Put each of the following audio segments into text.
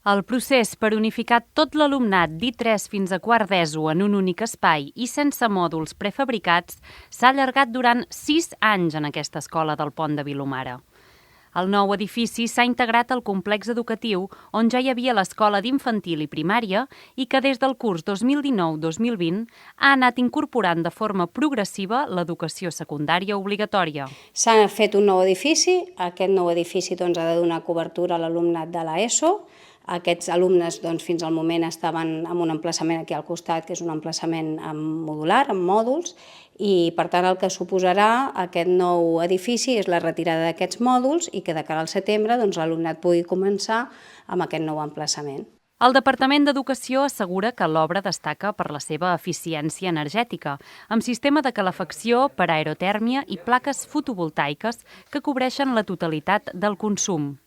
El procés per unificar tot l'alumnat d'I3 fins a quart d'ESO en un únic espai i sense mòduls prefabricats s'ha allargat durant 6 anys en aquesta escola del Pont de Vilomara. El nou edifici s'ha integrat al complex educatiu on ja hi havia l'escola d'infantil i primària i que des del curs 2019-2020 ha anat incorporant de forma progressiva l'educació secundària obligatòria. S'ha fet un nou edifici, aquest nou edifici ha de donar cobertura a l'alumnat de l'ESO. Aquests alumnes fins al moment estaven en un emplaçament aquí al costat, que és un emplaçament modular, amb mòduls, i per tant el que suposarà aquest nou edifici és la retirada d'aquests mòduls i que de cara al setembre l'alumnat pugui començar amb aquest nou emplaçament. El Departament d'Educació assegura que l'obra destaca per la seva eficiència energètica, amb sistema de calefacció per aerotèrmia i plaques fotovoltaiques que cobreixen la totalitat del consum.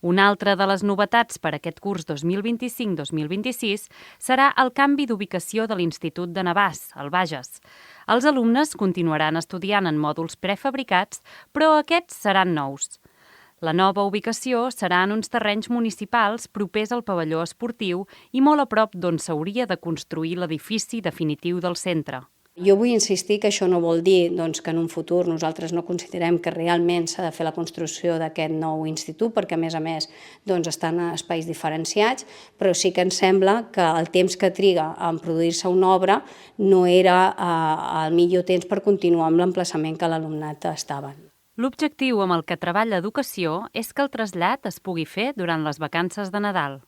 Una altra de les novetats per aquest curs 2025-2026 serà el canvi d'ubicació de l'Institut de Navàs, al Bages. Els alumnes continuaran estudiant en mòduls prefabricats, però aquests seran nous. La nova ubicació serà en uns terrenys municipals propers al pavelló esportiu i molt a prop d'on s'hauria de construir l'edifici definitiu del centre. Jo vull insistir que això no vol dir que en un futur nosaltres no considerem que realment s'ha de fer la construcció d'aquest nou institut, perquè a més estan en espais diferenciats, però sí que ens sembla que el temps que triga en produir-se una obra no era el millor temps per continuar amb l'emplaçament que l'alumnat estava. L'objectiu amb el que treballa Educació és que el trasllat es pugui fer durant les vacances de Nadal.